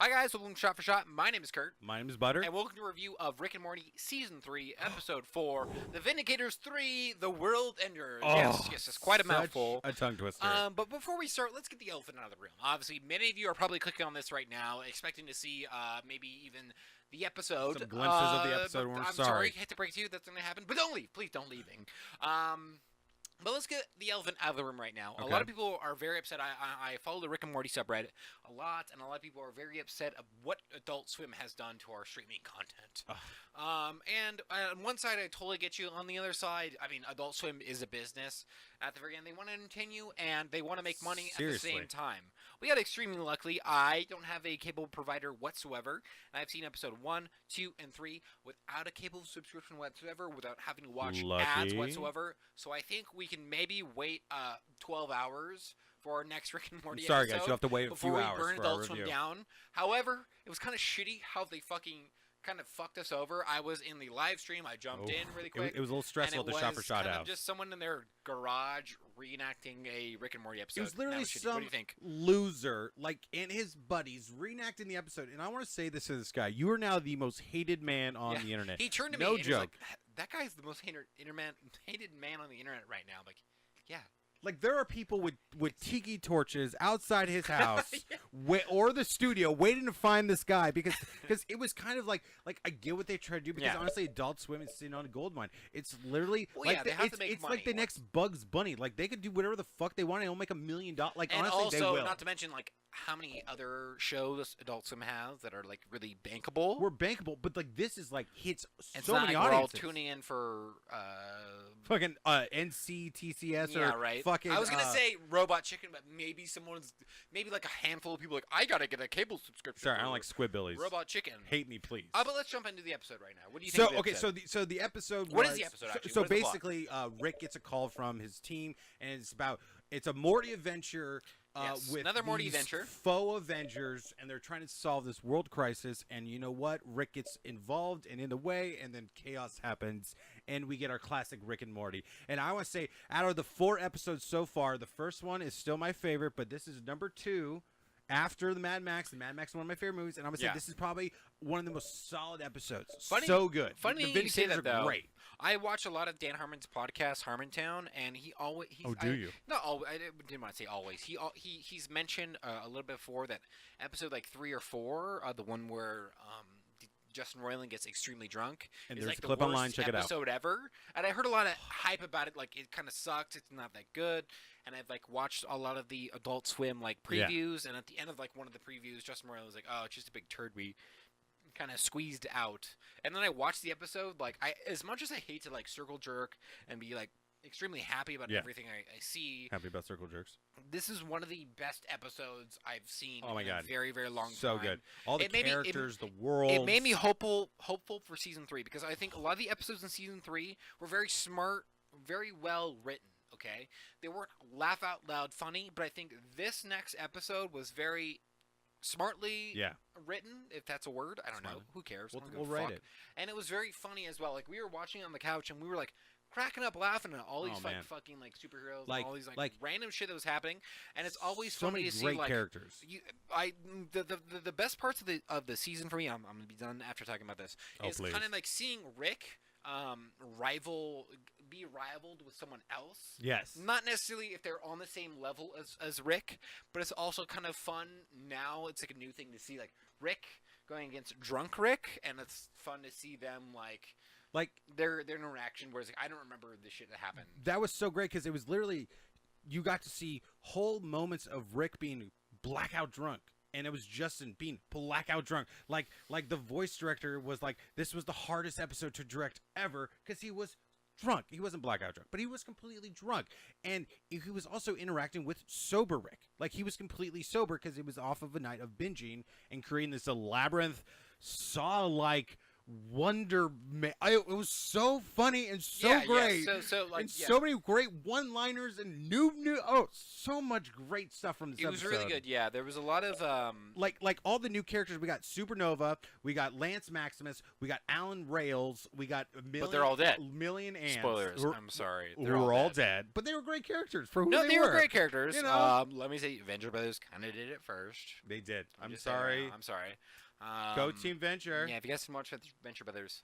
Hi guys, welcome to Shot for Shot. My name is Kurt. My name is Butter. And welcome to a review of Rick and Morty Season 3, Episode 4, The Vindicators 3, The World Enders. Yes, it's quite a mouthful. A tongue twister. But before we start, let's get the elephant out of the room. Obviously, many of you are probably clicking on this right now, expecting to see maybe even the episode. Some glimpses of the episode. I'm sorry, I hate to break to you, that's going to happen. But don't leave. Please don't leave. But let's get the elephant out of the room right now. Okay. A lot of people are very upset. I follow the Rick and Morty subreddit a lot, and a lot of people are very upset of what Adult Swim has done to our streaming content. And on one side, I totally get you. On the other side, I mean, Adult Swim is a business. At the very end, they want to continue, and they want to make money Seriously. at the same time. We got extremely lucky. I don't have a cable provider whatsoever, and I've seen episode 1, 2, and 3 without a cable subscription whatsoever, without having to watch ads whatsoever. So I think we can maybe wait 12 hours for our next Rick and Morty episode. Sorry, guys, you have to wait a few hours before we burn for our Adult Swim review. down. However, it was kind of shitty how they fucking kind of fucked us over. I was in the live stream. I jumped in really quick. It was a little stressful at the Shot for Shot house. Just someone in their garage reenacting a Rick and Morty episode. It was literally some what do you think? loser, and his buddies reenacting the episode. And I want to say this to this guy: you are now the most hated man on the internet. He turned to me. No and joke. He was like, that guy's the most hated man on the internet right now. I'm like, yeah. Like, there are people with tiki torches outside his house or the studio waiting to find this guy because it was kind of like I get what they try to do because honestly, Adult Swim is sitting on a gold mine. It's literally they have to make it's money. like the next Bugs Bunny. Like, they could do whatever the fuck they want and they'll make $1 million. Like, and honestly, also, they will. not to mention like how many other shows Adult Swim has that are like really bankable. We're bankable, but like this is like hits it's so not many like audiences. We're all tuning in for fucking NCTCS or right. fucking. I was gonna say Robot Chicken, but maybe like a handful of people like I gotta get a cable subscription. Sorry, I don't like Squidbillies. Robot Chicken. Hate me, please. But let's jump into the episode right now. What do you think? So of the episode? so the episode. What is the episode? Actually? So basically, Rick gets a call from his team, and it's a Morty Adventure. With another Morty these Adventure. Faux Avengers, and they're trying to solve this world crisis. And you know what? Rick gets involved and in the way, and then chaos happens, and we get our classic Rick and Morty. And I want to say, out of the 4 episodes so far, the first one is still my favorite, but this is number 2. After the Mad Max, is one of my favorite movies, and I'm gonna say this is probably one of the most solid episodes. So good. Funny the you say that, though. Great. I watch a lot of Dan Harmon's podcast, Harmontown, and he always. Do you? Not always. I didn't want to say always. He's mentioned a little bit before that episode like 3 or 4, the one where Justin Roiland gets extremely drunk. And it's there's like a clip online. Check it out. Episode ever, and I heard a lot of hype about it. Like it kind of sucks. It's not that good. And I've like watched a lot of the Adult Swim like previews, and at the end of like one of the previews, Justin Roiland was like, "Oh, it's just a big turd we kind of squeezed out." And then I watched the episode. Like as much as I hate to like circle jerk and be like extremely happy about everything I see. Happy about circle jerks. This is one of the best episodes I've seen in a very, very long time. So good. All the characters, the world. It made me hopeful for Season 3 because I think a lot of the episodes in Season 3 were very smart, very well written, okay? They weren't laugh out loud funny, but I think this next episode was very smartly written, if that's a word. I don't know. Who cares? We'll write it. And it was very funny as well. Like, we were watching on the couch, and we were like, cracking up laughing at all these fucking like superheroes and all these like random shit that was happening, and it's always funny to see like characters. The best parts of the season for me, I'm gonna be done after talking about this. Is kind of like seeing Rick be rivaled with someone else. Yes. Not necessarily if they're on the same level as Rick, but it's also kind of fun now. It's like a new thing to see like Rick going against drunk Rick, and it's fun to see them like their interaction, whereas like, I don't remember the shit that happened. That was so great because it was literally you got to see whole moments of Rick being blackout drunk, and it was Justin being blackout drunk. Like the voice director was like, this was the hardest episode to direct ever because he was drunk. He wasn't blackout drunk, but he was completely drunk, and he was also interacting with sober Rick. Like he was completely sober because it was off of a night of binging and creating this labyrinth Saw-like It was so funny and so Yeah, great. so like, and so many great one-liners and so much great stuff from this it was episode. really good. Yeah, there was a lot of like all the new characters. We got Supernova, we got Lance Maximus, we got Alan Rails, we got but they're all dead. Million Ants. Spoilers. I'm sorry. They're all dead. But they were great characters for who no, they were great characters. You know? Let me say, Venture Brothers kind of did it first. They did. I'm just saying, sorry. I'm sorry. Go Team Venture. Yeah, if you guys haven't watched Venture Brothers,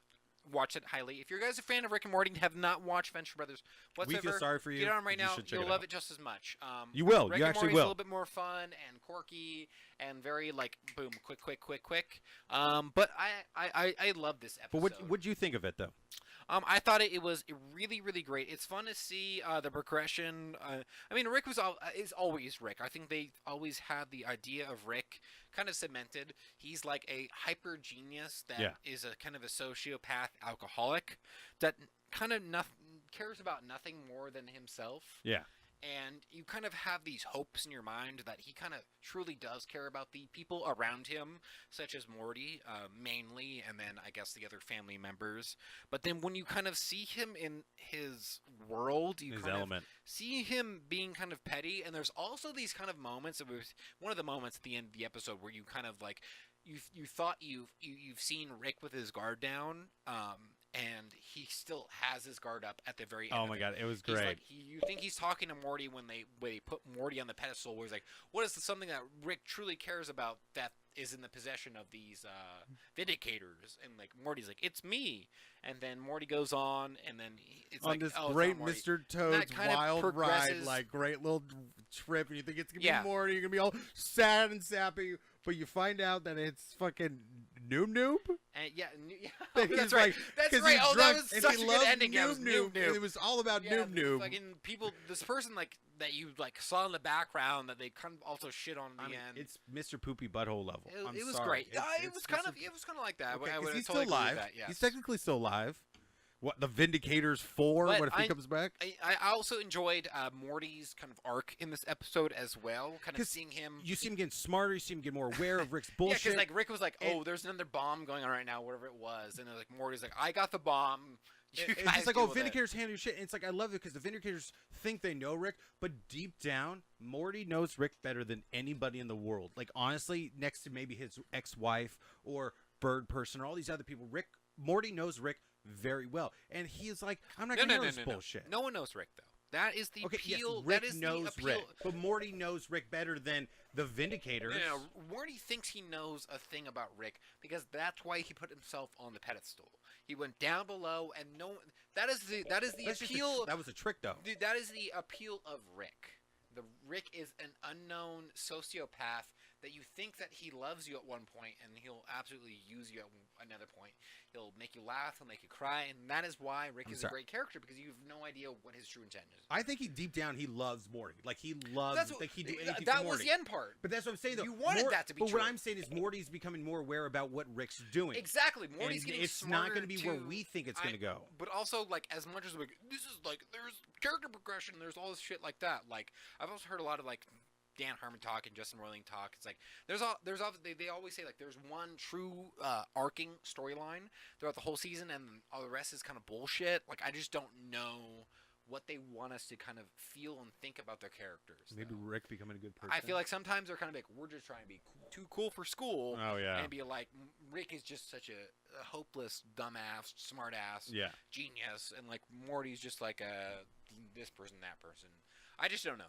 watch it highly. If you guys are a fan of Rick and Morty and have not watched Venture Brothers whatsoever, we feel sorry for you. Get on right now. You'll love it it just as much. You will. Rick You and actually Morty's will. a little bit more fun and quirky and very like boom, quick. But I love this episode. But what'd you think of it though? I thought it was really, really great. It's fun to see the progression. I mean, Rick is always Rick. I think they always had the idea of Rick kind of cemented. He's like a hyper genius that is a kind of a sociopath alcoholic that kind of cares about nothing more than himself. Yeah. And you kind of have these hopes in your mind that he kind of truly does care about the people around him, such as Morty, mainly, and then I guess the other family members. But then when you kind of see him in his world, you kind of see him being kind of petty. And there's also these kind of moments. It was one of the moments at the end of the episode where you kind of like, you thought you've seen Rick with his guard down, and he still has his guard up at the very end. Oh my god, it was great. Like, you think he's talking to Morty when they put Morty on the pedestal, where he's like, "What is something that Rick truly cares about that is in the possession of these Vindicators?" And like Morty's like, "It's me." And then Morty goes on, and then it's on like, this oh, great Mr. Toad's wild ride, like great little trip, and you think it's gonna be Morty, you're gonna be all sad and sappy, but you find out that it's fucking Noob. And that's right. That's right. Oh, that was such a good ending. Noob. It was all about Noob. Fucking people, this person like that you like saw in the background that they kind of also shit on in the end. It's Mr. Poopy Butthole level. It was great. It was kind of like that. Okay, is he still alive? Yes. He's technically still alive. What, the Vindicators 4? What if he comes back? I also enjoyed Morty's kind of arc in this episode as well. Kind of seeing him. You see him getting smarter. You see him get more aware of Rick's bullshit. Yeah, because like Rick was like, "Oh, there's another bomb going on right now, whatever it was," and then like Morty's like, "I got the bomb." It's like, oh, Vindicators handle your shit. And it's like, I love it because the Vindicators think they know Rick, but deep down, Morty knows Rick better than anybody in the world. Like, honestly, next to maybe his ex-wife or Bird Person or all these other people, Morty knows Rick very well. And he's like, I'm not going to hear this bullshit. No one knows Rick, though. That is the appeal. Yes, Rick that is knows the appeal. Rick, but Morty knows Rick better than the Vindicators. No, Morty thinks he knows a thing about Rick because that's why he put himself on the pedestal. He went down below, and that is the appeal. That was a trick, though. That is the appeal of Rick. Rick is an unknown sociopath that you think that he loves you at one point, and he'll absolutely use you at another point. He'll make you laugh, he'll make you cry, and that is why Rick is a great character, because you have no idea what his true intent is. I think deep down he loves Morty. Like, he loves he'd do anything that for Morty. was the end part. But that's what I'm saying, though. You wanted that to be true. But what I'm saying is Morty's becoming more aware about what Rick's doing. Exactly. Morty's getting it's smarter. It's not going to be where we think it's going to go. But also, like, as much as like, this is like, there's character progression, there's all this shit like that. Like, I've also heard a lot of like Dan Harmon talk and Justin Roiling talk. It's like they always say like there's one true arcing storyline throughout the whole season, and all the rest is kind of bullshit. Like, I just don't know what they want us to kind of feel and think about their characters. Maybe Rick becoming a good person. I feel like sometimes they're kind of like, we're just trying to be too cool for school. Oh yeah. And be like, Rick is just such a hopeless, dumbass, smartass, genius, and like Morty's just like this person, that person. I just don't know.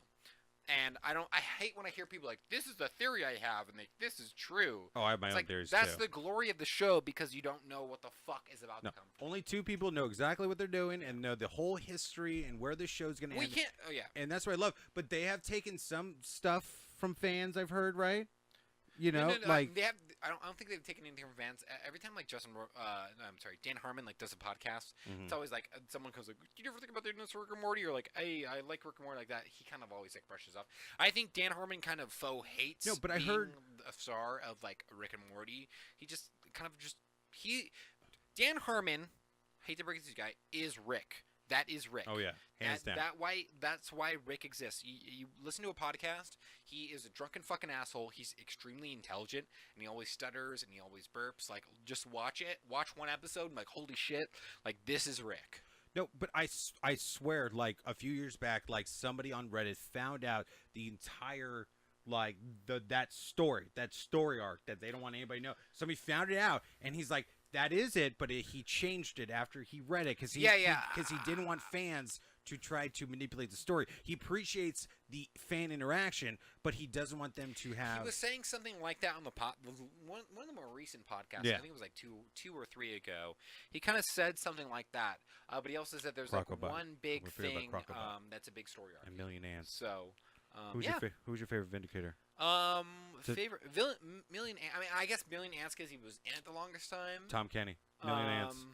And I hate when I hear people like, this is the theory I have, and this is true. Oh, I have my own theories, too. That's the glory of the show, because you don't know what the fuck is about to come from. Only two people know exactly what they're doing and know the whole history and where this show's going to end. We can't, And that's what I love. But they have taken some stuff from fans, I've heard, right? You know, like they have. I don't think they've taken anything from fans. Every time like Dan Harmon like does a podcast, it's always like someone comes like, "Did you ever think about doing this Rick and Morty?" Or like, "Hey, I like Rick and Morty," like that. He kind of always like brushes off. I think Dan Harmon kind of faux hates. No, but I heard a star of like Rick and Morty. He Dan Harmon, hate to break it to you guy, is Rick. That is Rick. Oh yeah, hands down. That's why Rick exists. You listen to a podcast. He is a drunken fucking asshole. He's extremely intelligent, and he always stutters and he always burps. Like, just watch it. Watch one episode, and like, holy shit, like this is Rick. No, but I swear, like a few years back, like somebody on Reddit found out the entire like that story arc that they don't want anybody to know. Somebody found it out, and he's like, that is it, but he changed it after he read it because he didn't want fans to try to manipulate the story. He appreciates the fan interaction, but he doesn't want them to have. He was saying something like that on the one of the more recent podcasts. Yeah. I think it was like two or three ago. He kind of said something like that, but he also said there's like one big thing that's a big story arc. A million ants. So. Who's your favorite Vindicator? Favorite villain, Million. I mean, I guess Million Ants because he was in it the longest time. Tom Kenny. Million Ants.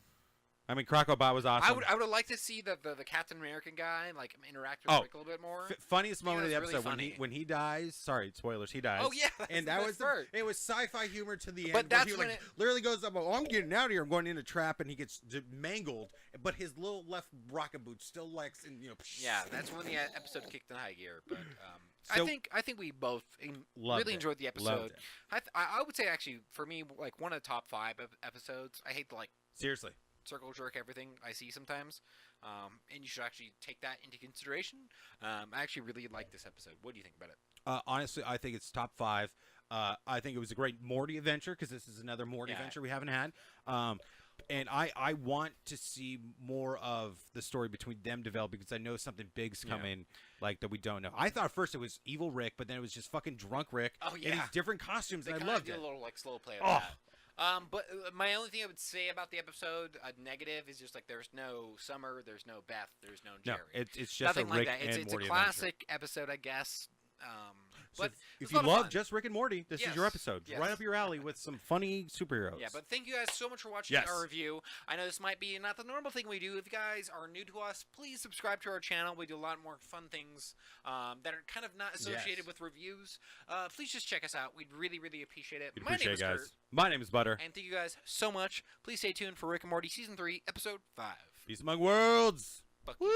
I mean, Crocobot was awesome. I would have liked to see the Captain American guy like interact with Rick a little bit more. Funniest moment of the episode really when he dies. Sorry, spoilers. He dies. Oh yeah, and that was it was sci-fi humor to the end. But that's he when literally goes up. Oh, I'm getting out of here. I'm going in a trap, and he gets mangled. But his little left rocket boot still likes and Yeah, that's when the episode kicked in high gear. But So, I think we both really enjoyed the episode. I would say actually for me like one of the top 5 episodes. I hate to like seriously circle jerk everything I see sometimes, and you should actually take that into consideration. I actually really like this episode. What do you think about it? Honestly, I think it's top 5. I think it was a great Morty adventure because this is another Morty adventure we haven't had. And I want to see more of the story between them develop because I know something big's coming like that we don't know. I thought at first it was evil Rick, but then it was just fucking drunk Rick. Oh yeah, in these different costumes, and I loved it. A little like slow play of that. But my only thing I would say about the episode, negative, is just like there's no Summer, there's no Beth, there's no Jerry. No, it's just nothing a Rick like that. and It's Morty a classic adventure. episode, I guess. So But if you love just Rick and Morty, this is your episode. Yes. Right up your alley with some funny superheroes. Yeah, but thank you guys so much for watching our review. I know this might be not the normal thing we do. If you guys are new to us, please subscribe to our channel. We do a lot more fun things that are kind of not associated with reviews. Please just check us out. We'd really, really appreciate it. My name is Kurt. My name is Butter. And thank you guys so much. Please stay tuned for Rick and Morty Season 3, Episode 5. Peace among worlds. Fuck Woo!